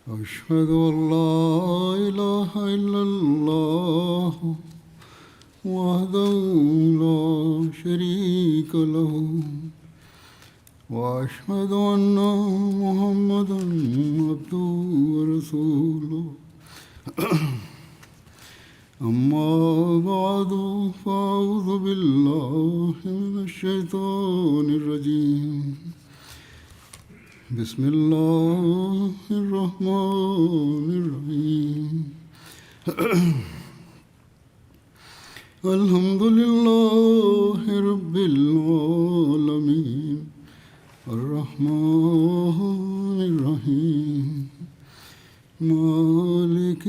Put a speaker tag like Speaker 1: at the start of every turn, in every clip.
Speaker 1: أشهد أن لا إله إلا الله وحده لا شريك له وأشهد أن محمدا عبده ورسوله أما بعد فأعوذ بالله من الشيطان الرجيم بسم الله الرحمن الرحيم الحمد لله رب العالمين الرحمن الرحيم مالك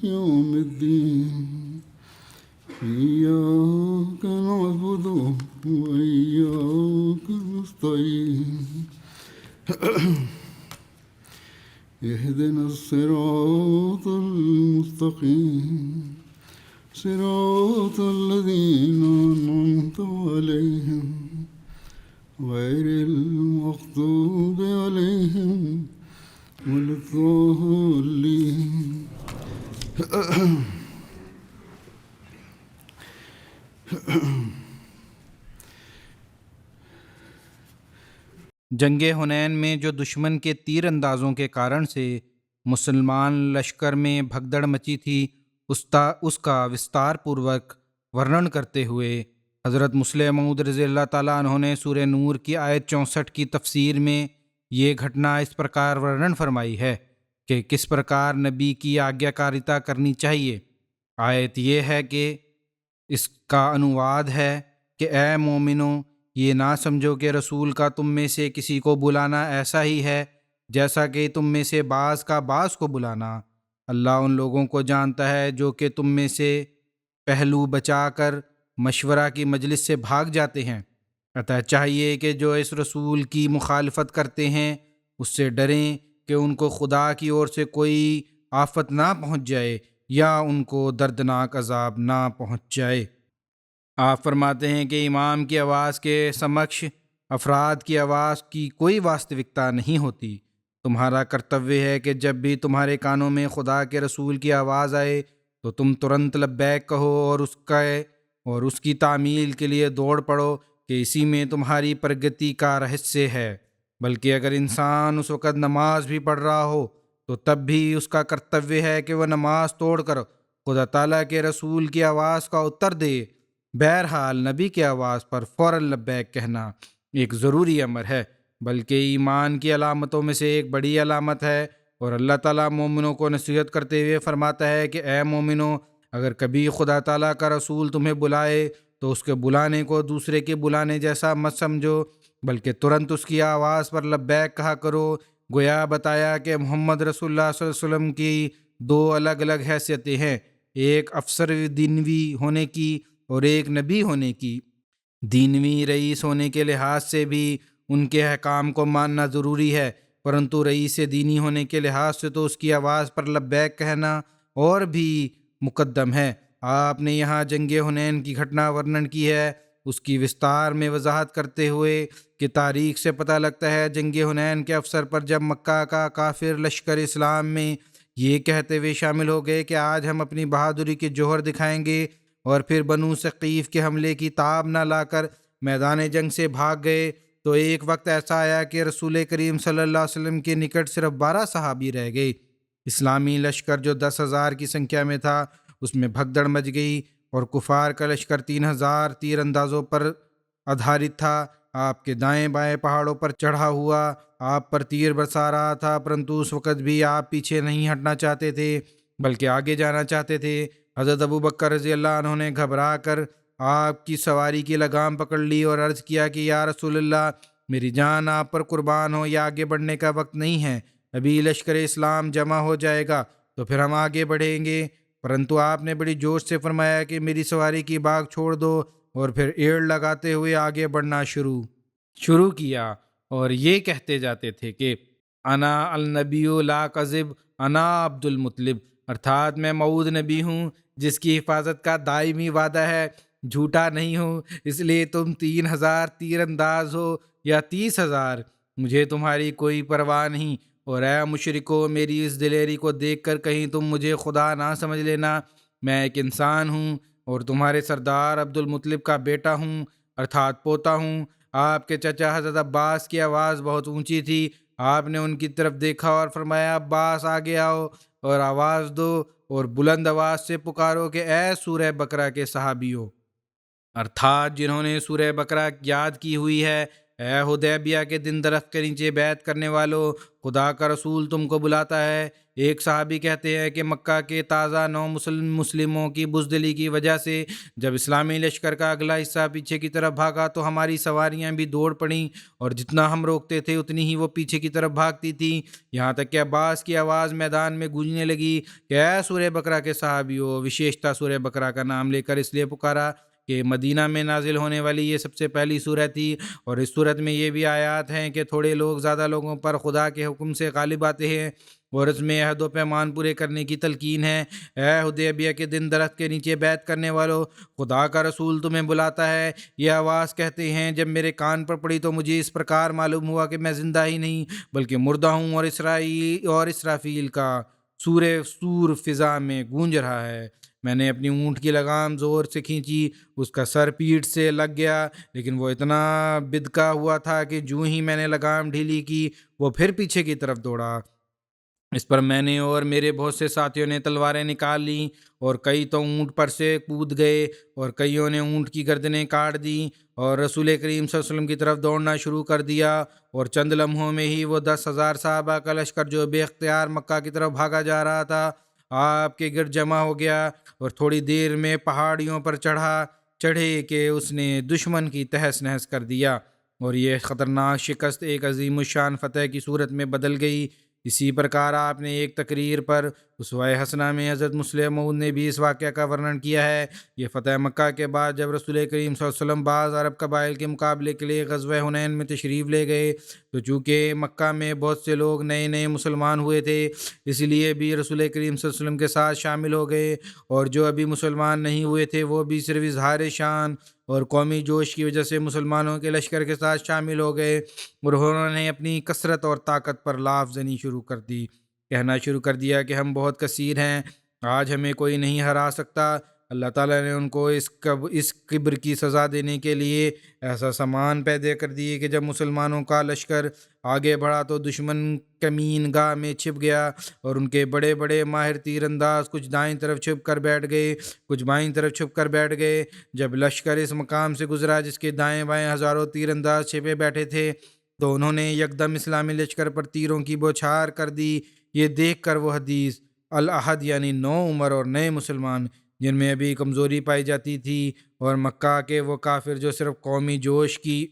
Speaker 1: يوم الدين إياك نعبد وإياك نستعين اهدنا الصراط المستقيم صراط الذين أنعمت عليهم غير المغضوب عليهم ولا الضالين
Speaker 2: جنگ حنین میں جو دشمن کے تیر اندازوں کے کارن سے مسلمان لشکر میں بھگدڑ مچی تھی اس کا وستار پوروک ورنن کرتے ہوئے حضرت مسلم موعود رضی اللہ تعالیٰ عنہ نے سورہ نور کی آیت 64 کی تفسیر میں یہ گھٹنا اس پرکار ورنن فرمائی ہے کہ کس پرکار نبی کی آگیا کاریتا کرنی چاہیے۔ آیت یہ ہے کہ اس کا انواد ہے کہ اے مومنوں، یہ نہ سمجھو کہ رسول کا تم میں سے کسی کو بلانا ایسا ہی ہے جیسا کہ تم میں سے بعض کا بعض کو بلانا۔ اللہ ان لوگوں کو جانتا ہے جو کہ تم میں سے پہلو بچا کر مشورہ کی مجلس سے بھاگ جاتے ہیں۔ اتہ چاہیے کہ جو اس رسول کی مخالفت کرتے ہیں اس سے ڈریں کہ ان کو خدا کی اور سے کوئی آفت نہ پہنچ جائے یا ان کو دردناک عذاب نہ پہنچ جائے۔ آپ فرماتے ہیں کہ امام کی آواز کے سمکش افراد کی آواز کی کوئی واستوکتا نہیں ہوتی۔ تمہارا کرتویہ ہے کہ جب بھی تمہارے کانوں میں خدا کے رسول کی آواز آئے تو تم ترنت لبیک کہو اور اس کی تعمیل کے لیے دوڑ پڑو کہ اسی میں تمہاری پرگتی کا رہسیہ ہے۔ بلکہ اگر انسان اس وقت نماز بھی پڑھ رہا ہو تو تب بھی اس کا کرتویہ ہے کہ وہ نماز توڑ کر خدا تعالیٰ کے رسول کی آواز کا اتر دے۔ بہرحال نبی کی آواز پر فوراً لبیک کہنا ایک ضروری امر ہے، بلکہ ایمان کی علامتوں میں سے ایک بڑی علامت ہے، اور اللہ تعالیٰ مومنوں کو نصیحت کرتے ہوئے فرماتا ہے کہ اے مومنوں، اگر کبھی خدا تعالیٰ کا رسول تمہیں بلائے تو اس کے بلانے کو دوسرے کے بلانے جیسا مت سمجھو، بلکہ ترنت اس کی آواز پر لبیک کہا کرو۔ گویا بتایا کہ محمد رسول اللہ صلی اللہ علیہ وسلم کی دو الگ الگ حیثیتیں ہیں، ایک افسر دینوی ہونے کی اور ایک نبی ہونے کی۔ دینوی رئیس ہونے کے لحاظ سے بھی ان کے احکام کو ماننا ضروری ہے، پرنتو رئیس دینی ہونے کے لحاظ سے تو اس کی آواز پر لبیک کہنا اور بھی مقدم ہے۔ آپ نے یہاں جنگ حنین کی گھٹنا ورنن کی ہے، اس کی وستار میں وضاحت کرتے ہوئے کہ تاریخ سے پتہ لگتا ہے جنگ حنین کے افسر پر جب مکہ کا کافر لشکر اسلام میں یہ کہتے ہوئے شامل ہو گئے کہ آج ہم اپنی بہادری کے جوہر دکھائیں گے، اور پھر بنو ثقیف کے حملے کی تاب نہ لا کر میدان جنگ سے بھاگ گئے، تو ایک وقت ایسا آیا کہ رسول کریم صلی اللہ علیہ وسلم کے نکٹ صرف 12 صحابی رہ گئے۔ اسلامی لشکر جو 10,000 کی سنکھیا میں تھا اس میں بھگدڑ مچ گئی، اور کفار کا لشکر 3,000 تیر اندازوں پر آدھارت تھا۔ آپ کے دائیں بائیں پہاڑوں پر چڑھا ہوا آپ پر تیر برسا رہا تھا، پرنتو اس وقت بھی آپ پیچھے نہیں ہٹنا چاہتے تھے بلکہ آگے جانا چاہتے تھے۔ حضرت ابوبکر رضی اللہ عنہ نے گھبرا کر آپ کی سواری کی لگام پکڑ لی اور عرض کیا کہ یا رسول اللہ، میری جان آپ پر قربان ہو، یا آگے بڑھنے کا وقت نہیں ہے، ابھی لشکر اسلام جمع ہو جائے گا تو پھر ہم آگے بڑھیں گے۔ پرنتو آپ نے بڑی جوش سے فرمایا کہ میری سواری کی باغ چھوڑ دو، اور پھر ایڑ لگاتے ہوئے آگے بڑھنا شروع کیا، اور یہ کہتے جاتے تھے کہ انا النبی لا کذب، انا عبد المطلب، ارتھات میں موعود نبی ہوں جس کی حفاظت کا دائمی وعدہ ہے، جھوٹا نہیں ہوں۔ اس لیے تم 3,000 تیر انداز ہو یا 30,000، مجھے تمہاری کوئی پرواہ نہیں، اور اے مشرکو، میری اس دلیری کو دیکھ کر کہیں تم مجھے خدا نہ سمجھ لینا۔ میں ایک انسان ہوں اور تمہارے سردار عبد المطلب کا بیٹا ہوں، ارتھات پوتا ہوں۔ آپ کے چچا حضرت عباس کی آواز بہت اونچی تھی۔ آپ نے ان کی طرف دیکھا اور فرمایا، عباس آگے آؤ اور آواز دو اور بلند آواز سے پکارو کہ اے سورہ بقرہ کے صحابیوں، ارتھات جنہوں نے سورہ بقرہ یاد کی ہوئی ہے، اے حدیبیہ کے دن درخت کے نیچے بیعت کرنے والو، خدا کا رسول تم کو بلاتا ہے۔ ایک صحابی کہتے ہیں کہ مکہ کے تازہ نو مسلموں کی بزدلی کی وجہ سے جب اسلامی لشکر کا اگلا حصہ پیچھے کی طرف بھاگا تو ہماری سواریاں بھی دوڑ پڑیں، اور جتنا ہم روکتے تھے اتنی ہی وہ پیچھے کی طرف بھاگتی تھیں، یہاں تک کہ عباس کی آواز میدان میں گونجنے لگی کہ اے سورہ بقرہ کے صحابیوں۔ وشیشتا سورہ بقرہ کا نام لے کر اس لیے پکارا کہ مدینہ میں نازل ہونے والی یہ سب سے پہلی سورت تھی، اور اس سورت میں یہ بھی آیات ہیں کہ تھوڑے لوگ زیادہ لوگوں پر خدا کے حکم سے غالب آتے ہیں، اور اس میں عہد و پیمان پورے کرنے کی تلقین ہے۔ اے حدیبیہ کے دن درخت کے نیچے بیعت کرنے والو، خدا کا رسول تمہیں بلاتا ہے۔ یہ آواز کہتے ہیں جب میرے کان پر پڑی تو مجھے اس پرکار معلوم ہوا کہ میں زندہ ہی نہیں بلکہ مردہ ہوں، اور اسرافیل کا سور فضا میں گونج رہا ہے۔ میں نے اپنی اونٹ کی لگام زور سے کھینچی، اس کا سر پیٹھ سے لگ گیا، لیکن وہ اتنا بدکا ہوا تھا کہ جوں ہی میں نے لگام ڈھیلی کی وہ پھر پیچھے کی طرف دوڑا۔ اس پر میں نے اور میرے بہت سے ساتھیوں نے تلواریں نکال لیں، اور کئی تو اونٹ پر سے کود گئے، اور کئیوں نے اونٹ کی گردنیں کاٹ دیں، اور رسول کریم صلی اللہ علیہ وسلم کی طرف دوڑنا شروع کر دیا، اور چند لمحوں میں ہی وہ 10,000 صحابہ کا لشکر جو بے اختیار مکہ کی طرف بھاگا جا رہا تھا آپ کے گرد جمع ہو گیا، اور تھوڑی دیر میں پہاڑیوں پر چڑھے کہ اس نے دشمن کی تہس نہس کر دیا، اور یہ خطرناک شکست ایک عظیم الشان فتح کی صورت میں بدل گئی۔ اسی پرکار آپ نے ایک تقریر پر اسوہ حسنہ میں حضرت مسلم موعود نے بھی اس واقعہ کا ورنن کیا ہے۔ یہ فتح مکہ کے بعد جب رسول کریم صلی اللہ علیہ وسلم بعض عرب قبائل کے مقابلے کے لیے غزوہ حنین میں تشریف لے گئے تو چونکہ مکہ میں بہت سے لوگ نئے نئے مسلمان ہوئے تھے، اس لیے بھی رسول کریم صلی اللہ علیہ وسلم کے ساتھ شامل ہو گئے، اور جو ابھی مسلمان نہیں ہوئے تھے وہ بھی صرف اظہار شان اور قومی جوش کی وجہ سے مسلمانوں کے لشکر کے ساتھ شامل ہو گئے، اور انہوں نے اپنی کثرت اور طاقت پر لاف زنی شروع کر دی، کہنا شروع کر دیا کہ ہم بہت کثیر ہیں، آج ہمیں کوئی نہیں ہرا سکتا۔ اللہ تعالیٰ نے ان کو اس کبر کی سزا دینے کے لیے ایسا سامان پیدا کر دیے کہ جب مسلمانوں کا لشکر آگے بڑھا تو دشمن کمین گاہ میں چھپ گیا، اور ان کے بڑے بڑے ماہر تیر انداز کچھ دائیں طرف چھپ کر بیٹھ گئے، کچھ بائیں طرف چھپ کر بیٹھ گئے۔ جب لشکر اس مقام سے گزرا جس کے دائیں بائیں ہزاروں تیر انداز چھپے بیٹھے تھے تو انہوں نے یکدم اسلامی لشکر پر تیروں کی بوچھار کر دی۔ یہ دیکھ کر وہ حدیث الاحد یعنی 9 عمر اور نئے مسلمان جن میں ابھی کمزوری پائی جاتی تھی، اور مکہ کے وہ کافر جو صرف قومی جوش کی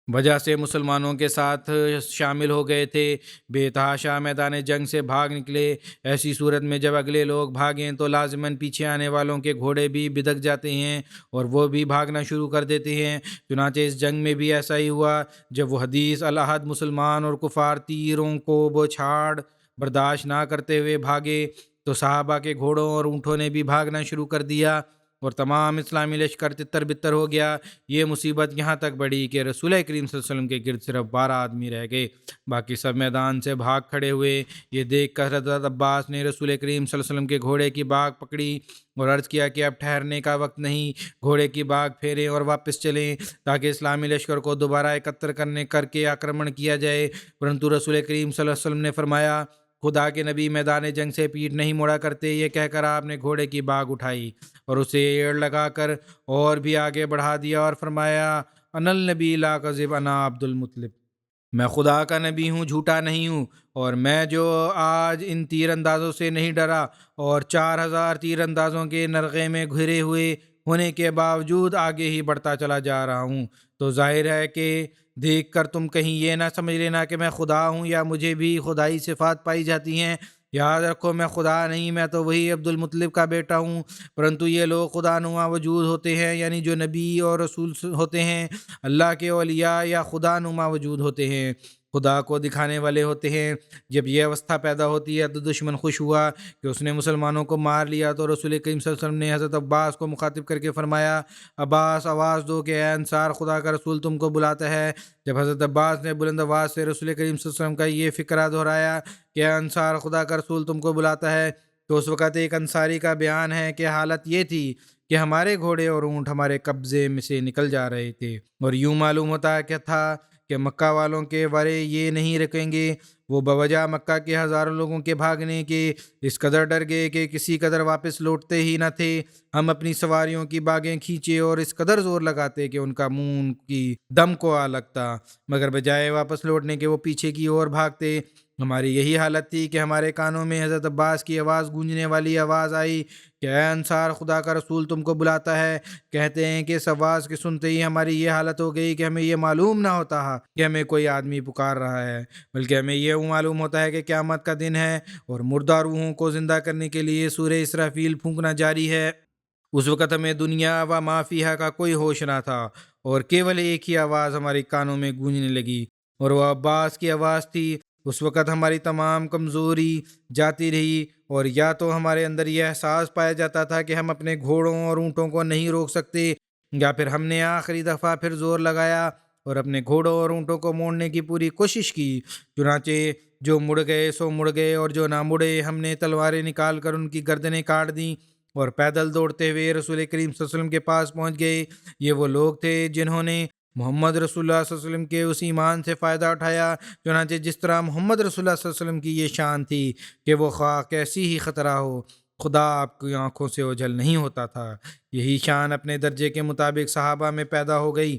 Speaker 2: وجہ سے مسلمانوں کے ساتھ شامل ہو گئے تھے، بے تحاشا میدان جنگ سے بھاگ نکلے۔ ایسی صورت میں جب اگلے لوگ بھاگیں تو لازماً پیچھے آنے والوں کے گھوڑے بھی بدک جاتے ہیں اور وہ بھی بھاگنا شروع کر دیتے ہیں۔ چنانچہ اس جنگ میں بھی ایسا ہی ہوا۔ جب وہ حدیث الاحد مسلمان اور کفار تیروں کو بوچھاڑ برداشت نہ کرتے ہوئے بھاگے تو صحابہ کے گھوڑوں اور اونٹوں نے بھی بھاگنا شروع کر دیا، اور تمام اسلامی لشکر تتر بتر ہو گیا۔ یہ مصیبت یہاں تک بڑھی کہ رسول کریم صلی اللہ علیہ وسلم کے گرد صرف 12 آدمی رہ گئے، باقی سب میدان سے بھاگ کھڑے ہوئے۔ یہ دیکھ کر حضرت عباس نے رسول کریم صلی اللہ علیہ وسلم کے گھوڑے کی باگ پکڑی اور عرض کیا کہ اب ٹھہرنے کا وقت نہیں، گھوڑے کی باگ پھیریں اور واپس چلیں تاکہ اسلامی لشکر کو دوبارہ اکتر کر کے آکرمن کیا جائے۔ پرنتو رسول کریم صلی اللہ علیہ وسلم نے فرمایا، خدا کے نبی میدان جنگ سے پیٹھ نہیں موڑا کرتے۔ یہ کہہ کر آپ نے گھوڑے کی باگ اٹھائی اور اسے ایڑ لگا کر اور بھی آگے بڑھا دیا اور فرمایا، انا النبی لا کذب انا عبد المطلب، میں خدا کا نبی ہوں، جھوٹا نہیں ہوں، اور میں جو آج ان تیر اندازوں سے نہیں ڈرا اور 4,000 تیر اندازوں کے نرغے میں گھرے ہوئے ہونے کے باوجود آگے ہی بڑھتا چلا جا رہا ہوں، تو ظاہر ہے کہ دیکھ کر تم کہیں یہ نہ سمجھ لینا کہ میں خدا ہوں یا مجھے بھی خدائی صفات پائی جاتی ہیں۔ یاد رکھو میں خدا نہیں، میں تو وہی عبد المطلب کا بیٹا ہوں، پرنتو یہ لوگ خدا نما وجود ہوتے ہیں، یعنی جو نبی اور رسول ہوتے ہیں، اللہ کے اولیاء یا خدا نما وجود ہوتے ہیں۔ خدا کو دکھانے والے ہوتے ہیں۔ جب یہ اوستھا پیدا ہوتی ہے تو دشمن خوش ہوا کہ اس نے مسلمانوں کو مار لیا، تو رسول کریم صلی اللہ علیہ وسلم نے حضرت عباس کو مخاطب کر کے فرمایا، عباس آواز دو کہ اے انصار، خدا کا رسول تم کو بلاتا ہے۔ جب حضرت عباس نے بلند آواز سے رسول کریم صلی اللہ علیہ وسلم کا یہ فقرہ دہرایا کہ اے انصار، خدا کا رسول تم کو بلاتا ہے، تو اس وقت ایک انصاری کا بیان ہے کہ حالت یہ تھی کہ ہمارے گھوڑے اور اونٹ ہمارے قبضے میں سے نکل جا رہے تھے، اور یوں معلوم ہوتا کیا تھا کہ مکہ والوں کے ورے یہ نہیں رکیں گے۔ وہ بوجہ مکہ کے ہزاروں لوگوں کے بھاگنے کے اس قدر ڈر گئے کہ کسی قدر واپس لوٹتے ہی نہ تھے۔ ہم اپنی سواریوں کی باگیں کھینچے اور اس قدر زور لگاتے کہ ان کا منہ ان کی دم کو آ لگتا، مگر بجائے واپس لوٹنے کے وہ پیچھے کی اور بھاگتے۔ ہماری یہی حالت تھی کہ ہمارے کانوں میں حضرت عباس کی آواز گونجنے والی آواز آئی کہ اے انصار، خدا کا رسول تم کو بلاتا ہے۔ کہتے ہیں کہ اس آواز کے سنتے ہی ہماری یہ حالت ہو گئی کہ ہمیں یہ معلوم نہ ہوتا کہ ہمیں کوئی آدمی پکار رہا ہے، بلکہ ہمیں یہ معلوم ہوتا ہے کہ قیامت کا دن ہے اور مردہ روحوں کو زندہ کرنے کے لیے سورہ اسرافیل پھونکنا جاری ہے۔ اس وقت ہمیں دنیا و ما فیہا کا کوئی ہوش نہ تھا، اور کیول ایک ہی آواز ہمارے کانوں میں گونجنے لگی، اور وہ عباس کی آواز تھی۔ اس وقت ہماری تمام کمزوری جاتی رہی، اور یا تو ہمارے اندر یہ احساس پایا جاتا تھا کہ ہم اپنے گھوڑوں اور اونٹوں کو نہیں روک سکتے، یا پھر ہم نے آخری دفعہ پھر زور لگایا اور اپنے گھوڑوں اور اونٹوں کو موڑنے کی پوری کوشش کی۔ چنانچہ جو مڑ گئے سو مڑ گئے، اور جو نہ مڑے ہم نے تلواریں نکال کر ان کی گردنیں کاٹ دیں، اور پیدل دوڑتے ہوئے رسول کریم صلی اللہ علیہ وسلم کے پاس پہنچ گئے۔ یہ وہ لوگ تھے جنہوں نے محمد رسول اللہ صلی اللہ علیہ وسلم کے اس ایمان سے فائدہ اٹھایا، چنانچہ جس طرح محمد رسول اللہ صلی اللہ علیہ وسلم کی یہ شان تھی کہ وہ خواہ کیسی ہی خطرہ ہو، خدا آپ کی آنکھوں سے اوجھل نہیں ہوتا تھا۔ یہی شان اپنے درجے کے مطابق صحابہ میں پیدا ہو گئی۔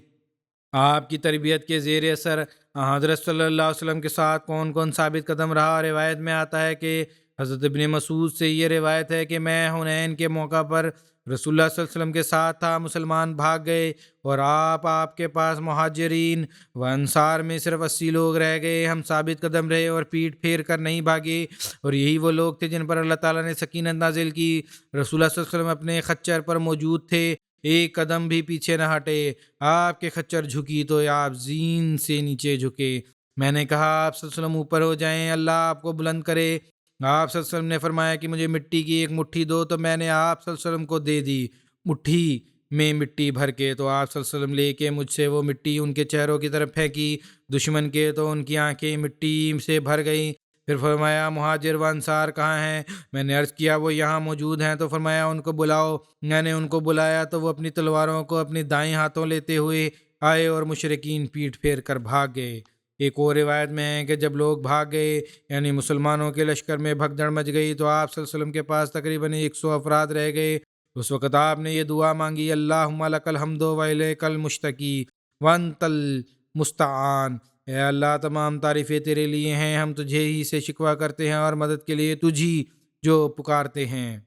Speaker 2: آپ کی تربیت کے زیر اثر حضرت صلی اللہ علیہ وسلم کے ساتھ کون کون ثابت قدم رہا۔ روایت میں آتا ہے کہ حضرت ابن مسعود سے یہ روایت ہے کہ میں حنین کے موقع پر رسول اللہ صلی اللہ علیہ وسلم کے ساتھ تھا، مسلمان بھاگ گئے اور آپ کے پاس مہاجرین و انصار میں صرف 80 لوگ رہ گئے۔ ہم ثابت قدم رہے اور پیٹ پھیر کر نہیں بھاگے، اور یہی وہ لوگ تھے جن پر اللہ تعالیٰ نے سکینت نازل کی۔ رسول اللہ صلی اللہ علیہ وسلم اپنے خچر پر موجود تھے، ایک قدم بھی پیچھے نہ ہٹے۔ آپ کے خچر جھکی تو آپ زین سے نیچے جھکے۔ میں نے کہا آپ صلی اللہ علیہ وسلم اوپر ہو جائیں، اللہ آپ کو بلند کرے۔ آپ صلی اللہ علیہ وسلم نے فرمایا کہ مجھے مٹی کی ایک مٹھی دو، تو میں نے آپ صلی اللہ علیہ وسلم کو دے دی مٹھی میں مٹی بھر کے۔ تو آپ صلی اللہ علیہ وسلم لے کے مجھ سے وہ مٹی ان کے چہروں کی طرف پھینکی دشمن کے، تو ان کی آنکھیں مٹی سے بھر گئیں۔ پھر فرمایا مہاجر و انصار کہاں ہیں؟ میں نے عرض کیا وہ یہاں موجود ہیں۔ تو فرمایا ان کو بلاؤ۔ میں نے ان کو بلایا تو وہ اپنی تلواروں کو اپنی دائیں ہاتھوں لیتے ہوئے آئے، اور مشرکین پیٹ پھیر کر بھاگ گئے۔ ایک اور روایت میں ہے کہ جب لوگ بھاگ گئے، یعنی مسلمانوں کے لشکر میں بھگدڑ مچ گئی، تو آپ صلی اللہ علیہ وسلم کے پاس تقریباً 100 افراد رہ گئے۔ اس وقت آپ نے یہ دعا مانگی، اللہم لک الحمد و الیک المشتکی وانت المستعان۔ اے اللہ، تمام تعریفیں تیرے لیے ہیں، ہم تجھے ہی سے شکوہ کرتے ہیں اور مدد کے لیے تجھی جو پکارتے ہیں۔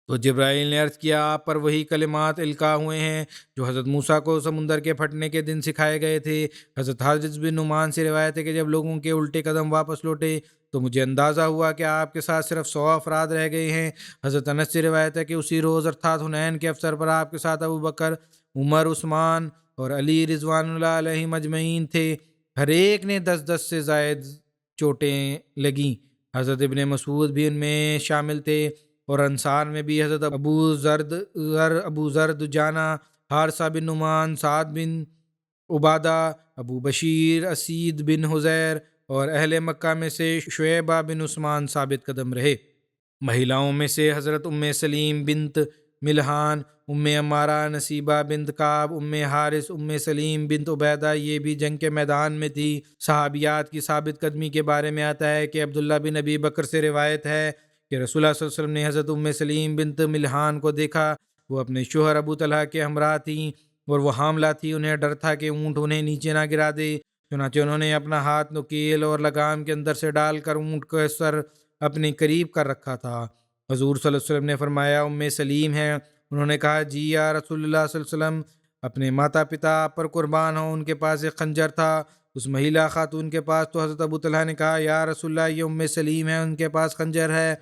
Speaker 2: تو جبرائیل نے عرض کیا آپ پر وہی کلمات القاء ہوئے ہیں جو حضرت موسیٰ کو سمندر کے پھٹنے کے دن سکھائے گئے تھے۔ حضرت حارث بن نعمان سے روایت ہے کہ جب لوگوں کے الٹے قدم واپس لوٹے تو مجھے اندازہ ہوا کہ آپ کے ساتھ صرف 100 افراد رہ گئے ہیں۔ حضرت انس سے روایت ہے کہ اسی روز ارتھات حنین کے افسر پر آپ کے ساتھ ابو بکر، عمر، عثمان اور علی رضوان اللہ علیہم اجمعین تھے۔ ہر ایک نے 10 سے زائد چوٹیں لگیں۔ حضرت ابن مسعود بھی ان میں شامل تھے، اور انصار میں بھی حضرت ابو ذر دجانہ، حارثہ بن نعمان، سعد بن عبادہ، ابو بشیر، اسید بن حضیر، اور اہل مکہ میں سے شعیبہ بن عثمان ثابت قدم رہے۔ مہیلاؤں میں سے حضرت سلیم بنت ملحان، عمارہ، نصیبہ بنت کعب، حارث، سلیم بنت عبیدہ، یہ بھی جنگ کے میدان میں تھی۔ صحابیات کی ثابت قدمی کے بارے میں آتا ہے کہ عبداللہ بن ابی بکر سے روایت ہے کہ رسول اللہ صلی اللہ علیہ وسلم نے حضرت سلیم بنت ملحان کو دیکھا۔ وہ اپنے شوہر ابو طلحہ کے ہمراہ تھیں، اور وہ حاملہ تھی۔ انہیں ڈر تھا کہ اونٹ انہیں نیچے نہ گرا دے، چنانچہ انہوں نے اپنا ہاتھ نکیل اور لگام کے اندر سے ڈال کر اونٹ کا سر اپنے قریب کر رکھا تھا۔ حضور صلی اللہ علیہ وسلم نے فرمایا سلیم ہے؟ انہوں نے کہا جی یا رسول اللہ صلی اللہ علیہ وسلم، اپنے ماتا پتا آپ پر قربان ہوں، ان کے پاس ایک خنجر تھا اس مہیلا خاتون کے پاس۔ تو حضرت ابو طلحہ نے کہا یا رسول اللہ، یہ سلیم ہے، ان کے پاس خنجر ہے۔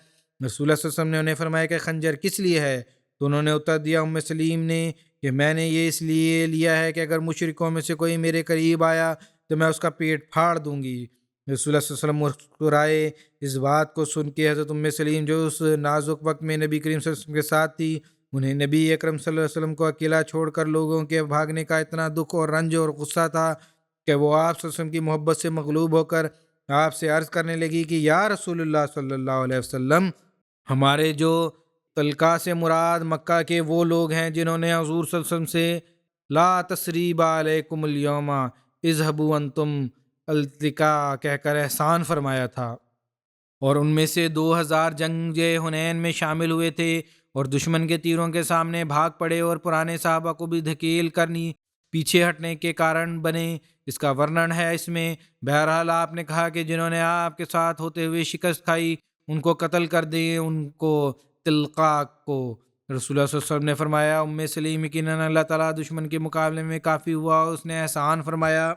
Speaker 2: رسول اللہ صلی اللہ علیہ وسلم نے انہیں فرمایا کہ خنجر کس لیے ہے؟ تو انہوں نے اتر دیا سلیم نے کہ میں نے یہ اس لیے لیا ہے کہ اگر مشرکوں میں سے کوئی میرے قریب آیا تو میں اس کا پیٹ پھاڑ دوں گی۔ رسول اللہ صلی اللہ علیہ وسلم مسکرائے۔ اس بات کو سن کے حضرت سلیم جو اس نازک وقت میں نبی کریم صلی اللہ علیہ وسلم کے ساتھ تھی، انہیں نبی اکرم صلی اللہ علیہ وسلم کو اکیلا چھوڑ کر لوگوں کے بھاگنے کا اتنا دکھ اور رنج اور غصہ تھا کہ وہ آپ صلی اللہ علیہ وسلم کی محبت سے مغلوب ہو کر آپ سے عرض کرنے لگی کہ یا رسول اللہ صلی اللہ علیہ وسلم، ہمارے جو تلقاء سے مراد مکہ کے وہ لوگ ہیں جنہوں نے حضور صلی اللہ علیہ وسلم سے لا تثریب علیکم الیوم اذهبوا انتم التقاء کہہ کر احسان فرمایا تھا، اور ان میں سے 2000 جنگ حنین میں شامل ہوئے تھے اور دشمن کے تیروں کے سامنے بھاگ پڑے اور پرانے صحابہ کو بھی دھکیل کرنی پیچھے ہٹنے کے کارن بنے۔ اس کا ورنن ہے اس میں۔ بہرحال آپ نے کہا کہ جنہوں نے آپ کے ساتھ ہوتے ہوئے شکست کھائی ان کو قتل کر دیں، ان کو تلقاء کو۔ رسول اللہ صلی اللہ علیہ وسلم نے فرمایا سلیم، یقیناً اللہ تعالیٰ دشمن کے مقابلے میں کافی ہوا، اس نے احسان فرمایا۔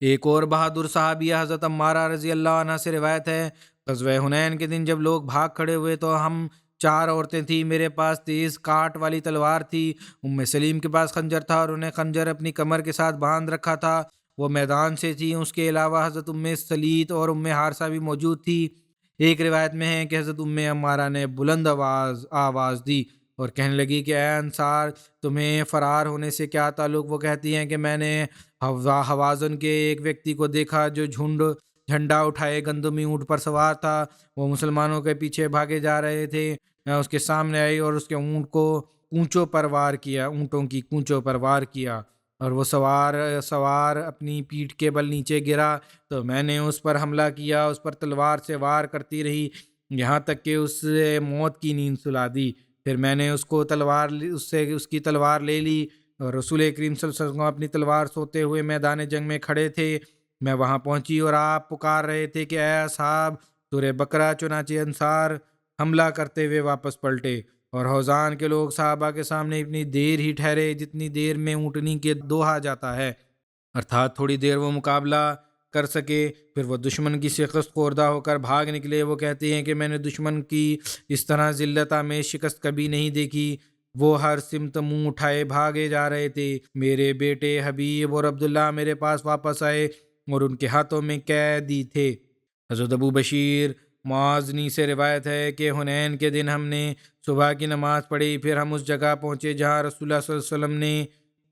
Speaker 2: ایک اور بہادر صحابیہ حضرت عمارہ رضی اللہ عنہ سے روایت ہے، غزوہ حنین کے دن جب لوگ بھاگ کھڑے ہوئے تو ہم 4 عورتیں تھیں، میرے پاس تیز کاٹ والی تلوار تھی، سلیم کے پاس خنجر تھا اور انہیں خنجر اپنی کمر کے ساتھ باندھ رکھا تھا، وہ میدان سے تھی۔ اس کے علاوہ حضرت سلیت اور حارثہ بھی موجود تھی۔ ایک روایت میں ہے کہ حضرت عمارہ نے بلند آواز دی اور کہنے لگی کہ اے انصار، تمہیں فرار ہونے سے کیا تعلق؟ وہ کہتی ہیں کہ میں نے حوازن کے ایک ویکتی کو دیکھا جو جھنڈا اٹھائے گندمی اونٹ پر سوار تھا، وہ مسلمانوں کے پیچھے بھاگے جا رہے تھے۔ میں اس کے سامنے آئی اور اس کے اونٹ کو اونٹوں کی کونچوں پر وار کیا اور وہ سوار اپنی پیٹھ کے بل نیچے گرا تو میں نے اس پر حملہ کیا، اس پر تلوار سے وار کرتی رہی یہاں تک کہ اس سے موت کی نیند سلا دی۔ پھر میں نے اس کی تلوار لے لی اور رسول کریم صلی اللہ علیہ وسلم اپنی تلوار سوتے ہوئے میدان جنگ میں کھڑے تھے۔ میں وہاں پہنچی اور آپ پکار رہے تھے کہ اے اصحاب سورہ بقرہ، چنانچہ انصار حملہ کرتے ہوئے واپس پلٹے اور حوزان کے لوگ صحابہ کے سامنے اتنی دیر ہی ٹھہرے جتنی دیر میں اونٹنی کے دوہا جاتا ہے، ارتھات تھوڑی دیر وہ مقابلہ کر سکے، پھر وہ دشمن کی شکست خوردہ ہو کر بھاگ نکلے۔ وہ کہتے ہیں کہ میں نے دشمن کی اس طرح ذلت آمیز شکست کبھی نہیں دیکھی، وہ ہر سمت منہ اٹھائے بھاگے جا رہے تھے۔ میرے بیٹے حبیب اور عبداللہ میرے پاس واپس آئے اور ان کے ہاتھوں میں قیدی تھے۔ حضرت ابو بشیر معاذنی سے روایت ہے کہ حنین کے دن ہم نے صبح کی نماز پڑھی، پھر ہم اس جگہ پہنچے جہاں رسول اللہ صلی اللہ علیہ وسلم نے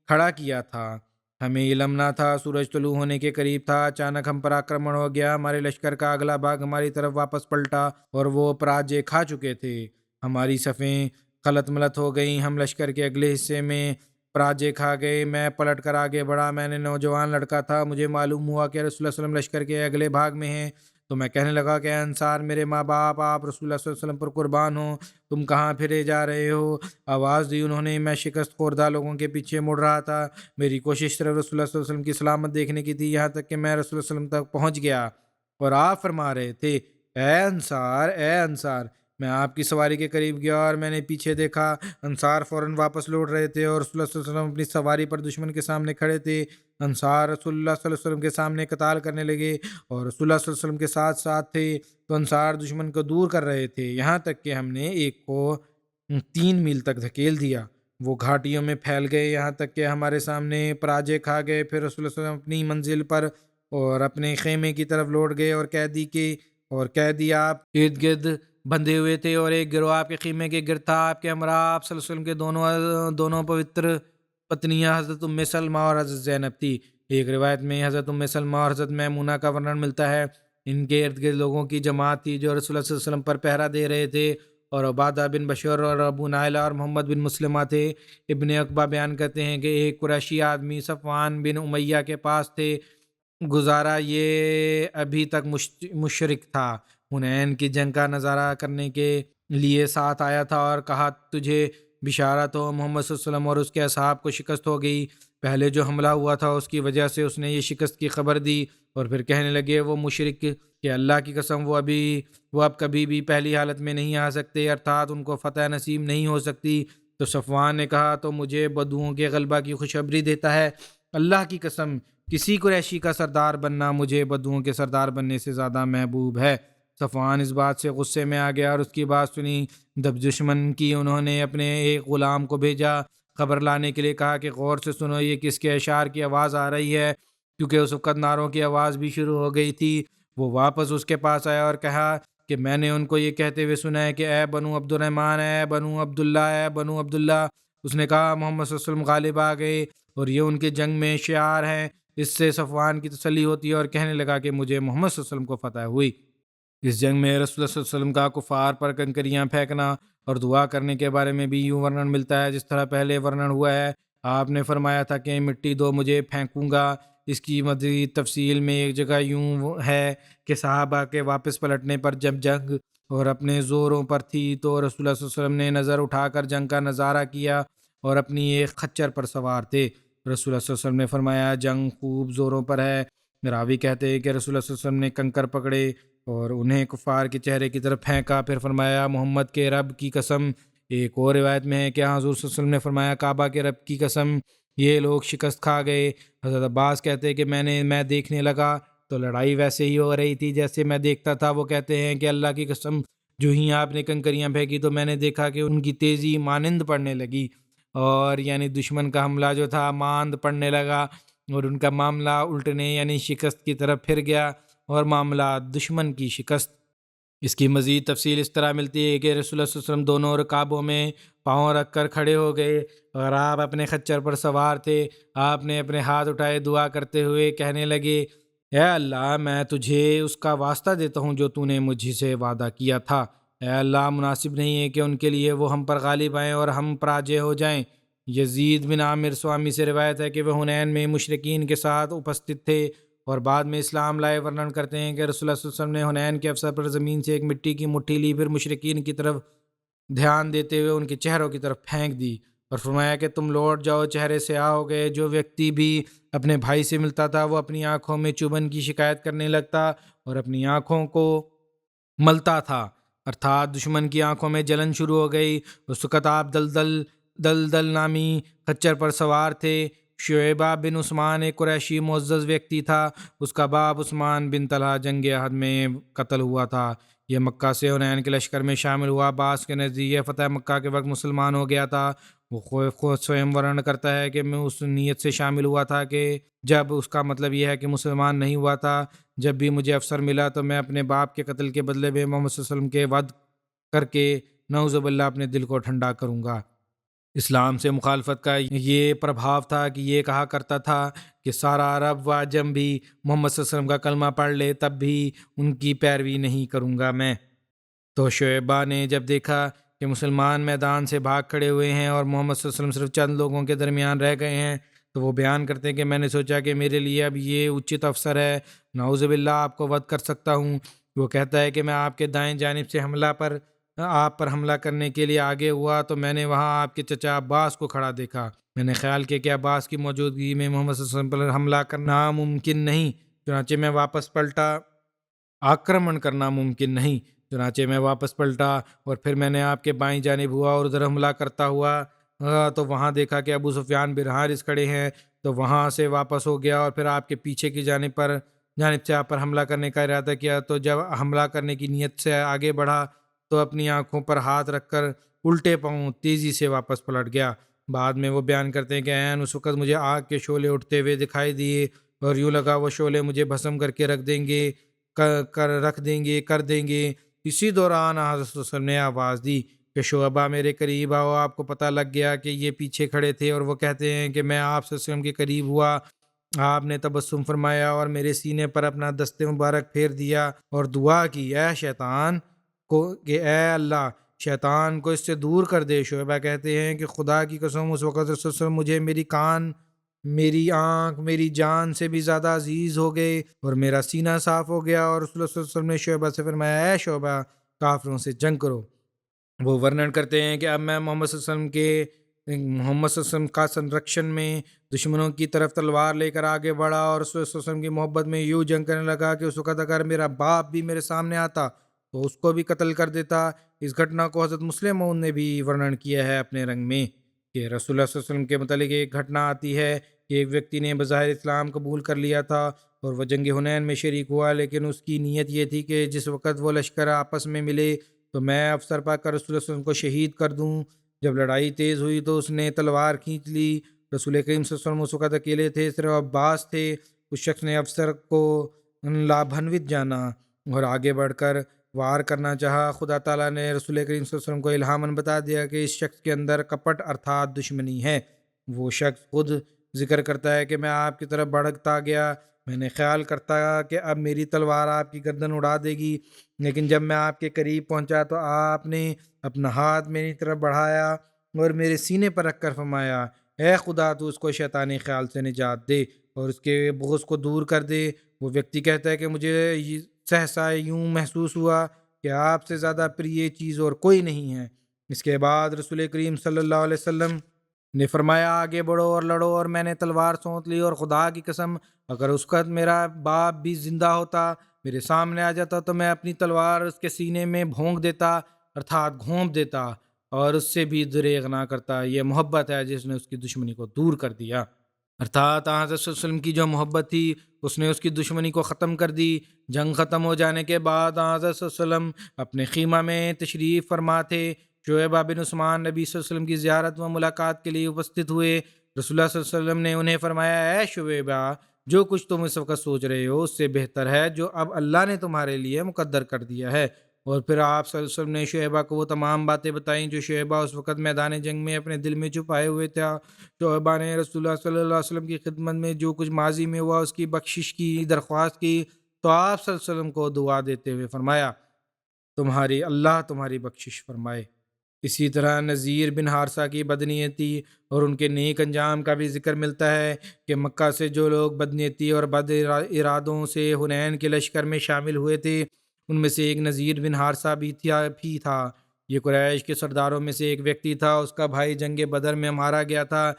Speaker 2: کھڑا کیا تھا۔ ہمیں علم نہ تھا، سورج طلوع ہونے کے قریب تھا، اچانک ہم پر آکرمن ہو گیا، ہمارے لشکر کا اگلا بھاگ ہماری طرف واپس پلٹا اور وہ پراجے کھا چکے تھے، ہماری صفیں خلط ملط ہو گئیں، ہم لشکر کے اگلے حصے میں پراجے کھا گئے۔ میں پلٹ کر آگے بڑھا، میں نے نوجوان لڑکا تھا، مجھے معلوم ہوا کہ رسول اللہ صلی اللہ علیہ وسلم لشکر کے اگلے بھاگ میں ہیں، تو میں کہنے لگا کہ اے انصار، میرے ماں باپ، آپ رسول اللہ صلی اللہ علیہ وسلم پر قربان ہوں، تم کہاں پھرے جا رہے ہو؟ آواز دی انہوں نے۔ میں شکست خوردہ لوگوں کے پیچھے مڑ رہا تھا، میری کوشش صرف رسول اللہ صلی اللہ علیہ وسلم کی سلامت دیکھنے کی تھی، یہاں تک کہ میں رسول اللہ صلی اللہ علیہ وسلم تک پہنچ گیا اور آپ فرما رہے تھے اے انصار، اے انصار۔ میں آپ کی سواری کے قریب گیا اور میں نے پیچھے دیکھا، انصار فوراً واپس لوٹ رہے تھے اور رسول اللہ صلی اللہ علیہ وسلم اپنی سواری پر دشمن کے سامنے کھڑے تھے۔ انصار رسول اللہ صلی اللہ علیہ وسلم کے سامنے قتال کرنے لگے اور رسول اللہ صلی اللہ علیہ وسلم کے ساتھ ساتھ تھے، تو انصار دشمن کو دور کر رہے تھے، یہاں تک کہ ہم نے ایک کو 3 میل تک دھکیل دیا، وہ گھاٹیوں میں پھیل گئے یہاں تک کہ ہمارے سامنے پراجے کھا گئے۔ پھر رسول اللہ صلی اللہ علیہ وسلم اپنی منزل پر اور اپنے خیمے کی طرف لوٹ گئے اور قیدی آپ ارد گرد بندھے ہوئے تھے اور ایک گروہ آپ کے خیمے کے گرد تھا۔ آپ کے ہمراہ آپ صلی اللہ علیہ وسلم کے دونوں پوتر پتنیاں حضرت سلمہ اور حضرت زینب تھی۔ ایک روایت میں حضرت سلمہ اور حضرت میمونہ کا ورنن ملتا ہے۔ ان کے ارد گرد لوگوں کی جماعت تھی جو رسول اللہ صلی اللہ علیہ وسلم پر پہرا دے رہے تھے، اور عبادہ بن بشر اور ابو نائلہ اور محمد بن مسلمہ تھے۔ ابن عقبہ بیان کرتے ہیں کہ ایک قریشی آدمی صفوان بن امیہ کے پاس تھے، گزارا یہ ابھی تک مشرک تھا، حنین کی جنگ کا نظارہ کرنے کے لیے ساتھ آیا تھا اور کہا تجھے بشارت ہو، محمد صلی اللہ علیہ وسلم اور اس کے اصحاب کو شکست ہو گئی، پہلے جو حملہ ہوا تھا اس کی وجہ سے اس نے یہ شکست کی خبر دی، اور پھر کہنے لگے وہ مشرک کہ اللہ کی قسم وہ اب کبھی بھی پہلی حالت میں نہیں آ سکتے، ارتھات ان کو فتح نصیب نہیں ہو سکتی۔ تو صفوان نے کہا تو مجھے بدوؤں کے غلبہ کی خوشخبری دیتا ہے، اللہ کی قسم کسی قریشی کا سردار بننا مجھے بدوؤں کے سردار بننے سے زیادہ محبوب ہے۔ صفوان اس بات سے غصے میں آ گیا اور اس کی بات سنی جب دشمن کی انہوں نے اپنے ایک غلام کو بھیجا خبر لانے کے لیے، کہا کہ غور سے سنو یہ کس کے اشعار کی آواز آ رہی ہے، کیونکہ اس وقت نعروں کی آواز بھی شروع ہو گئی تھی۔ وہ واپس اس کے پاس آیا اور کہا کہ میں نے ان کو یہ کہتے ہوئے سنا ہے کہ اے بنو عبد الرحمن، اے بنو عبداللہ، اے بنو عبداللہ۔ اس نے کہا محمد صلی اللہ علیہ وسلم غالب آ گئے اور یہ ان کے جنگ میں شعار ہیں۔ اس سے صفوان کی تسلی ہوتی ہے اور کہنے لگا کہ مجھے محمد صلی اللہ علیہ وسلم کو فتح ہوئی۔ اس جنگ میں رسول اللہ صلی اللہ علیہ وسلم کا کفار پر کنکریاں پھینکنا اور دعا کرنے کے بارے میں بھی یوں ورنن ملتا ہے جس طرح پہلے ورنن ہوا ہے۔ آپ نے فرمایا تھا کہ مٹی دو مجھے پھینکوں گا۔ اس کی مزید تفصیل میں ایک جگہ یوں ہے کہ صحابہ کے واپس پلٹنے پر جب جنگ اور اپنے زوروں پر تھی تو رسول اللہ صلی اللہ علیہ وسلم نے نظر اٹھا کر جنگ کا نظارہ کیا اور اپنی ایک خچر پر سوار تھے۔ رسول اللہ صلی اللہ علیہ وسلم نے فرمایا جنگ خوب زوروں پر ہے۔ راوی کہتے ہیں کہ رسول اللہ صلی اللہ علیہ وسلم نے کنکر پکڑے اور انہیں کفار کے چہرے کی طرف پھینکا، پھر فرمایا محمد کے رب کی قسم۔ ایک اور روایت میں ہے کہ حضور صلی اللہ علیہ وسلم نے فرمایا کعبہ کے رب کی قسم، یہ لوگ شکست کھا گئے۔ حضرت عباس کہتے ہیں کہ میں دیکھنے لگا تو لڑائی ویسے ہی ہو رہی تھی جیسے میں دیکھتا تھا۔ وہ کہتے ہیں کہ اللہ کی قسم جو ہی آپ نے کنکریاں پھینکی تو میں نے دیکھا کہ ان کی تیزی مانند پڑنے لگی، اور یعنی دشمن کا حملہ جو تھا ماند پڑنے لگا اور ان کا معاملہ الٹنے یعنی شکست کی طرف پھر گیا اور معاملہ دشمن کی شکست۔ اس کی مزید تفصیل اس طرح ملتی ہے کہ رسول اللہ صلی اللہ علیہ وسلم دونوں رکابوں میں پاؤں رکھ کر کھڑے ہو گئے اور آپ اپنے خچر پر سوار تھے۔ آپ نے اپنے ہاتھ اٹھائے دعا کرتے ہوئے کہنے لگے اے اللہ میں تجھے اس کا واسطہ دیتا ہوں جو تو نے مجھ سے وعدہ کیا تھا۔ اے اللہ مناسب نہیں ہے کہ ان کے لیے وہ ہم پر غالب آئیں اور ہم پراجے ہو جائیں۔ یزید بن عامر سوامی سے روایت ہے کہ وہ حنین میں مشرکین کے ساتھ اپستت تھے اور بعد میں اسلام لائے۔ ورنن کرتے ہیں کہ رسول اللہ صلی اللہ علیہ وسلم نے حنین کے افسر پر زمین سے ایک مٹی کی مٹھی لی، پھر مشرکین کی طرف دھیان دیتے ہوئے ان کے چہروں کی طرف پھینک دی اور فرمایا کہ تم لوٹ جاؤ، چہرے سیاہ ہو گئے۔ جو ویکتی بھی اپنے بھائی سے ملتا تھا وہ اپنی آنکھوں میں چبھن کی شکایت کرنے لگتا اور اپنی آنکھوں کو ملتا تھا، ارتھات دشمن کی آنکھوں میں جلن شروع ہو گئی۔ اس وقت آپ دلدل نامی خچر پر سوار تھے۔ شعیبہ بن عثمان ایک قریشی معزز ویکتی تھا، اس کا باپ عثمان بن طلحہ جنگ احد میں قتل ہوا تھا۔ یہ مکہ سے حنین کے لشکر میں شامل ہوا۔ عباس کے نزدیک یہ فتح مکہ کے وقت مسلمان ہو گیا تھا۔ وہ خود سوئم ورنن کرتا ہے کہ میں اس نیت سے شامل ہوا تھا کہ جب اس کا مطلب یہ ہے کہ مسلمان نہیں ہوا تھا۔ جب بھی مجھے افسر ملا تو میں اپنے باپ کے قتل کے بدلے میں محمد صلی اللہ علیہ وسلم کے وعد کر کے نعوذ باللہ اپنے دل کو ٹھنڈا کروں گا۔ اسلام سے مخالفت کا یہ پربھاؤ تھا کہ یہ کہا کرتا تھا کہ سارا عرب و عجم بھی محمد صلی اللہ علیہ وسلم کا کلمہ پڑھ لے تب بھی ان کی پیروی نہیں کروں گا میں۔ تو شعیبہ نے جب دیکھا کہ مسلمان میدان سے بھاگ کھڑے ہوئے ہیں اور محمد صلی اللہ علیہ وسلم صرف چند لوگوں کے درمیان رہ گئے ہیں تو وہ بیان کرتے ہیں کہ میں نے سوچا کہ میرے لیے اب یہ اچت افسر ہے، نعوذ باللہ آپ کو وعد کر سکتا ہوں۔ وہ کہتا ہے کہ میں آپ کے دائیں جانب سے آپ پر حملہ کرنے کے لیے آگے ہوا تو میں نے وہاں آپ کے چچا عباس کو کھڑا دیکھا۔ میں نے خیال کیا کہ عباس کی موجودگی میں محمد صلی اللہ علیہ وسلم پر حملہ کرنا ممکن نہیں، چنانچہ میں واپس پلٹا۔ آکرمن کرنا ممکن نہیں، چنانچہ میں واپس پلٹا اور پھر میں نے آپ کے بائیں جانب ہوا اور ادھر حملہ کرتا ہوا تو وہاں دیکھا کہ ابو سفیان بن حارث کھڑے ہیں، تو وہاں سے واپس ہو گیا اور پھر آپ کے پیچھے کی جانب سے آپ پر حملہ کرنے کا ارادہ کیا۔ تو جب حملہ کرنے کی نیت سے آگے بڑھا تو اپنی آنکھوں پر ہاتھ رکھ کر الٹے پاؤں تیزی سے واپس پلٹ گیا۔ بعد میں وہ بیان کرتے ہیں کہ عین اس وقت مجھے آگ کے شعلے اٹھتے ہوئے دکھائی دیے اور یوں لگا وہ شعلے مجھے بھسم کر کے رکھ دیں گے۔ اسی دوران حضرت صلی اللہ علیہ وسلم نے آواز دی کہ شعبہ میرے قریب آؤ۔ آپ کو پتہ لگ گیا کہ یہ پیچھے کھڑے تھے اور وہ کہتے ہیں کہ میں آپ صلی اللہ علیہ وسلم کے قریب ہوا۔ آپ نے تبسم فرمایا اور میرے سینے پر اپنا دست مبارک پھیر دیا اور دعا کی اے اللہ شیطان کو اس سے دور کر دے۔ شعبہ کہتے ہیں کہ خدا کی قسم اس وقت رسول اللہ علیہ وسلم مجھے میری کان، میری آنکھ، میری جان سے بھی زیادہ عزیز ہو گئے اور میرا سینہ صاف ہو گیا۔ اور رسول اللہ صلی اللہ علیہ وسلم نے شعبہ سے فرمایا اے شعبہ کافروں سے جنگ کرو۔ وہ ورنن کرتے ہیں کہ اب میں محمد صلی اللہ علیہ وسلم کا سنرکشن میں دشمنوں کی طرف تلوار لے کر آگے بڑھا اور رسول اللہ صلی اللہ علیہ وسلم کی محبت میں یوں جنگ کرنے لگا کہ اس وقت اگر میرا باپ بھی میرے سامنے آتا تو اس کو بھی قتل کر دیتا۔ اس گھٹنا کو حضرت مسلم موعود نے بھی ورنن کیا ہے اپنے رنگ میں کہ رسول اللہ صلی اللہ علیہ وسلم کے متعلق ایک گھٹنا آتی ہے کہ ایک ویکتی نے بظاہر اسلام قبول کر لیا تھا اور وہ جنگ حنین میں شریک ہوا، لیکن اس کی نیت یہ تھی کہ جس وقت وہ لشکر آپس میں ملے تو میں افسر پا کر رسول اللہ صلی اللہ علیہ وسلم کو شہید کر دوں۔ جب لڑائی تیز ہوئی تو اس نے تلوار کھینچ لی۔ رسول کریم صلی اللہ علیہ وسلم اس وقت اکیلے تھے، صرف عباس تھے اس شخص نے افسر کو لابھنوت جانا اور آگے بڑھ کر وار کرنا چاہا۔ خدا تعالیٰ نے رسول کریم صلی اللہ علیہ وسلم کو الہاماً بتا دیا کہ اس شخص کے اندر کپٹ ارتھات دشمنی ہے۔ وہ شخص خود ذکر کرتا ہے کہ میں آپ کی طرف بڑھتا گیا، میں نے خیال کرتا کہ اب میری تلوار آپ کی گردن اڑا دے گی، لیکن جب میں آپ کے قریب پہنچا تو آپ نے اپنا ہاتھ میری طرف بڑھایا اور میرے سینے پر رکھ کر فرمایا، اے خدا تو اس کو شیطانی خیال سے نجات دے اور اس کے بغض کو دور کر دے۔ وہ ویکتی کہتا ہے کہ مجھے سہسا یوں محسوس ہوا کہ آپ سے زیادہ پریہ چیز اور کوئی نہیں ہے۔ اس کے بعد رسول کریم صلی اللہ علیہ وسلم نے فرمایا، آگے بڑھو اور لڑو، اور میں نے تلوار سونت لی اور خدا کی قسم اگر اس وقت میرا باپ بھی زندہ ہوتا، میرے سامنے آ جاتا، تو میں اپنی تلوار اس کے سینے میں بھونک دیتا ارتھات گھونپ دیتا اور اس سے بھی دریغ نہ کرتا۔ یہ محبت ہے جس نے اس کی دشمنی کو دور کر دیا۔ ارتھات حضرت صلی اللہ علیہ وسلم کی جو محبت تھی اس نے اس کی دشمنی کو ختم کر دی۔ جنگ ختم ہو جانے کے بعد حضرت صلی اللہ علیہ وسلم اپنے خیمہ میں تشریف فرما تھے۔ شعیبہ بن عثمان نبی صلی اللہ علیہ وسلم کی زیارت و ملاقات کے لیے اپستھت ہوئے۔ رسول اللہ صلی اللہ علیہ وسلم نے انہیں فرمایا، اے شعیبہ، جو کچھ تم اس وقت سوچ رہے ہو اس سے بہتر ہے جو اب اللہ نے تمہارے لیے مقدر کر دیا ہے۔ اور پھر آپ صلی اللہ علیہ وسلم نے شعیبہ کو وہ تمام باتیں بتائیں جو شعیبہ اس وقت میدان جنگ میں اپنے دل میں چھپائے ہوئے تھا۔ شعیبہ نے رسول اللہ صلی اللہ علیہ وسلم کی خدمت میں جو کچھ ماضی میں ہوا اس کی بخشش کی درخواست کی، تو آپ صلی اللہ علیہ وسلم کو دعا دیتے ہوئے فرمایا، اللہ تمہاری بخشش فرمائے۔ اسی طرح نذیر بن حارثہ کی بدنیتی اور ان کے نیک انجام کا بھی ذکر ملتا ہے کہ مکہ سے جو لوگ بدنیتی اور بد ارادوں سے حنین کے لشکر میں شامل ہوئے تھے ان میں سے ایک نذیر بن حارثہ بھی تھا۔ یہ قریش کے سرداروں میں سے ایک ویکتی تھا، اس کا بھائی جنگ بدر میں مارا گیا تھا۔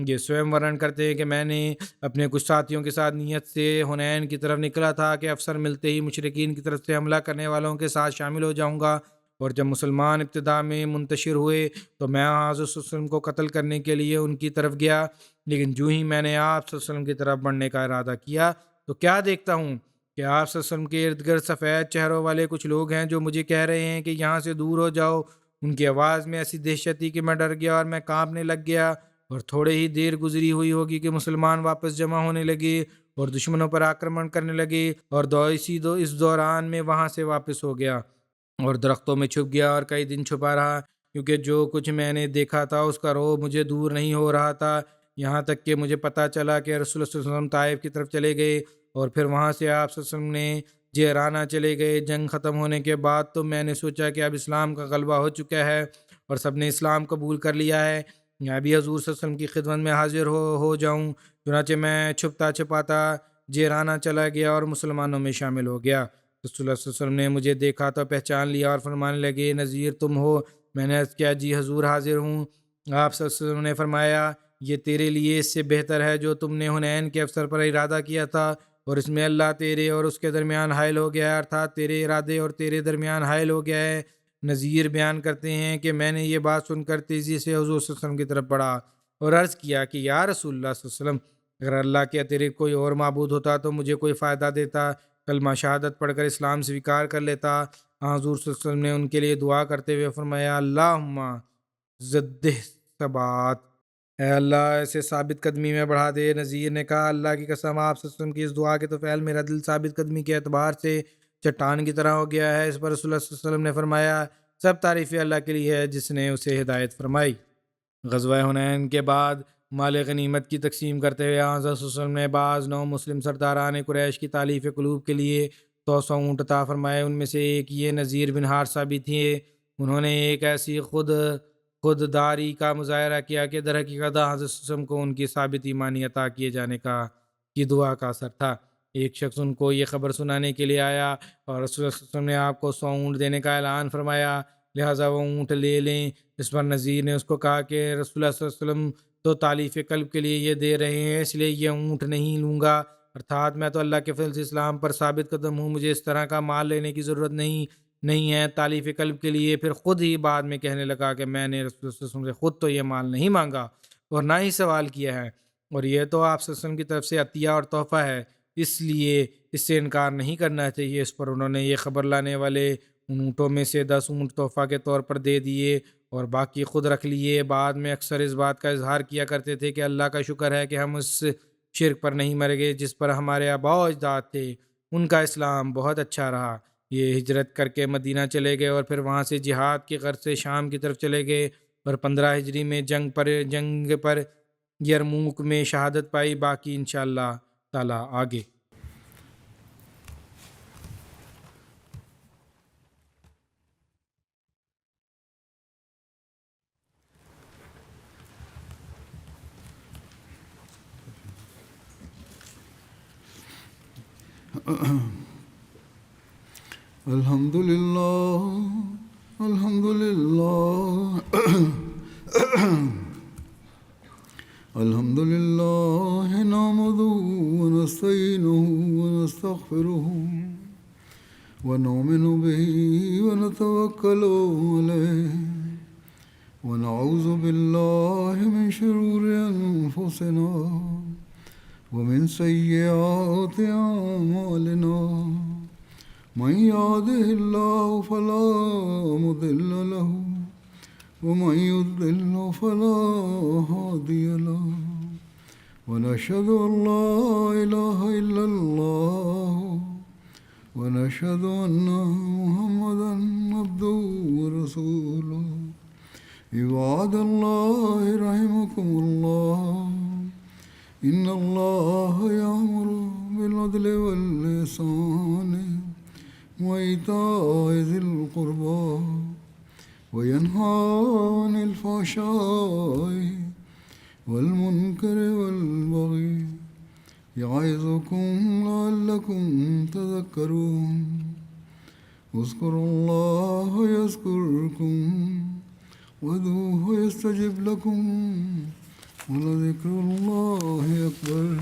Speaker 2: یہ سوئم ورنن کرتے ہیں کہ میں نے اپنے کچھ ساتھیوں کے ساتھ نیت سے حنین کی طرف نکلا تھا کہ افسر ملتے ہی مشرکین کی طرف سے حملہ کرنے والوں کے ساتھ شامل ہو جاؤں گا، اور جب مسلمان ابتدا میں منتشر ہوئے تو میں حضرت صلی اللہ علیہ وسلم کو قتل کرنے کے لیے ان کی طرف گیا، لیکن جو ہی میں نے آپ صلی اللہ علیہ وسلم کی طرف بڑھنے کا ارادہ کیا تو کیا دیکھتا ہوں کہ آپ صلی اللہ علیہ وسلم کے ارد گرد سفید چہروں والے کچھ لوگ ہیں جو مجھے کہہ رہے ہیں کہ یہاں سے دور ہو جاؤ۔ ان کی آواز میں ایسی دہشت تھی کہ میں ڈر گیا اور میں کانپنے لگ گیا، اور تھوڑے ہی دیر گزری ہوئی ہوگی کہ مسلمان واپس جمع ہونے لگے اور دشمنوں پر آکرمن کرنے لگے، اور اس دوران میں وہاں سے واپس ہو گیا اور درختوں میں چھپ گیا اور کئی دن چھپا رہا، کیونکہ جو کچھ میں نے دیکھا تھا اس کا رعب مجھے دور نہیں ہو رہا تھا، یہاں تک کہ مجھے پتہ چلا کہ رسول اللہ صلی اللہ علیہ وسلم طائف کی طرف چلے گئے، اور پھر وہاں سے آپ صلی اللہ علیہ وسلم نے جعرانہ چلے گئے۔ جنگ ختم ہونے کے بعد تو میں نے سوچا کہ اب اسلام کا غلبہ ہو چکا ہے اور سب نے اسلام قبول کر لیا ہے، میں بھی حضور صلی اللہ علیہ وسلم کی خدمت میں حاضر ہو جاؤں۔ چنانچہ میں چھپتا چھپاتا جعرانہ چلا گیا اور مسلمانوں میں شامل ہو گیا۔ رسول اللہ صلی اللہ علیہ وسلم نے مجھے دیکھا تو پہچان لیا اور فرمانے لگے، نذیر تم ہو؟ میں نے عرض کیا، جی حضور حاضر ہوں۔ آپ صلی اللہ علیہ وسلم نے فرمایا، یہ تیرے لیے اس سے بہتر ہے جو تم نے حنین کے افسر پر ارادہ کیا تھا، اور اس میں اللہ تیرے اور اس کے درمیان حائل ہو گیا ہے، ارتھات تیرے ارادے اور تیرے درمیان حائل ہو گیا ہے۔ نذیر بیان کرتے ہیں کہ میں نے یہ بات سن کر تیزی سے حضور صلی اللہ علیہ وسلم کی طرف بڑھا اور عرض کیا کہ یا رسول اللہ صلی اللہ علیہ وسلم، اگر اللہ کے اترکت کوئی اور معبود ہوتا تو مجھے کوئی فائدہ دیتا، کلمہ شہادت پڑھ کر اسلام سویکار کر لیتا۔ حضور صلی اللہ علیہ وسلم نے ان کے لیے دعا کرتے ہوئے فرمایا، اللہم زدہ ثبات، اے اللہ ایسے ثابت قدمی میں بڑھا دے۔ نذیر نے کہا، اللہ کی قسم، آپ صلی اللہ علیہ وسلم کی اس دعا کے توفیل میرا دل ثابت قدمی کے اعتبار سے چٹان کی طرح ہو گیا ہے۔ اس پر رسول اللہ صلی اللہ علیہ وسلم نے فرمایا، سب تعریف اللہ کے لیے ہے جس نے اسے ہدایت فرمائی۔ غزوہ حنین کے بعد مال غنیمت کی تقسیم کرتے ہوئے حضرت صلی اللہ علیہ وسلم نے بعض نو مسلم سرداران قریش کی تالیف قلوب کے لیے 100 اونٹ عطا فرمائے۔ ان میں سے ایک یہ نذیر بن حارثہ بھی تھے۔ انہوں نے ایک ایسی خودداری کا مظاہرہ کیا کہ در حقیقت حضرت صلی اللہ علیہ وسلم کو ان کی ثابت ایمانی عطا کیے جانے کی دعا کا اثر تھا۔ ایک شخص ان کو یہ خبر سنانے کے لیے آیا اور رسول اللہ صلی اللہ علیہ وسلم نے آپ کو 100 اونٹ دینے کا اعلان فرمایا، لہٰذا وہ اونٹ لے لیں۔ اس پر نذیر نے اس کو کہا کہ رسول اللہ صلی اللہ علیہ وسلم تو تالیف قلب کے لیے یہ دے رہے ہیں، اس لیے یہ اونٹ نہیں لوں گا، ارتھات میں تو اللہ کے فضل سے اسلام پر ثابت قدم ہوں، مجھے اس طرح کا مال لینے کی ضرورت نہیں ہے تالیف قلب کے لیے۔ پھر خود ہی بعد میں کہنے لگا کہ میں نے رسول اللہ صلی اللہ علیہ وسلم سے خود تو یہ مال نہیں مانگا اور نہ ہی سوال کیا ہے، اور یہ تو آپ صلی اللہ علیہ وسلم کی طرف سے عطیہ اور تحفہ ہے، اس لیے اس سے انکار نہیں کرنا چاہیے۔ اس پر انہوں نے یہ خبر لانے والے ان اونٹوں میں سے 10 اونٹ تحفہ کے طور پر دے دیے اور باقی خود رکھ لیے۔ بعد میں اکثر اس بات کا اظہار کیا کرتے تھے کہ اللہ کا شکر ہے کہ ہم اس شرک پر نہیں مر گئے جس پر ہمارے آباء و اجداد تھے۔ ان کا اسلام بہت اچھا رہا۔ یہ ہجرت کر کے مدینہ چلے گئے اور پھر وہاں سے جہاد کی غرض سے شام کی طرف چلے گئے اور 15 ہجری میں جنگ پر یرموک میں شہادت پائی۔ باقی انشاءاللہ تعالی آگے۔
Speaker 1: الحمد للہ الحمد للہ الحمد للہ نحمدہ ونستعینہ ونستغفرہ ونؤمن بہ ونتوکل علیہ ونعوذ باللہ من شرور انفسنا ومن سیئات اعمالنا من يهده الله فلا مضل له ومن يضلل فلا هادي له ونشهد أن لا إله إلا الله ونشهد أن محمدا عبده ورسوله عباد الله رحمكم الله إن الله يأمر بالعدل والإحسان وإيتاء ذي القربى وينهى عن الفحشاء والمنكر والبغي يعظكم لعلكم تذكرون اذكروا الله يذكركم وادعوه يستجب لكم ولذكر الله أكبر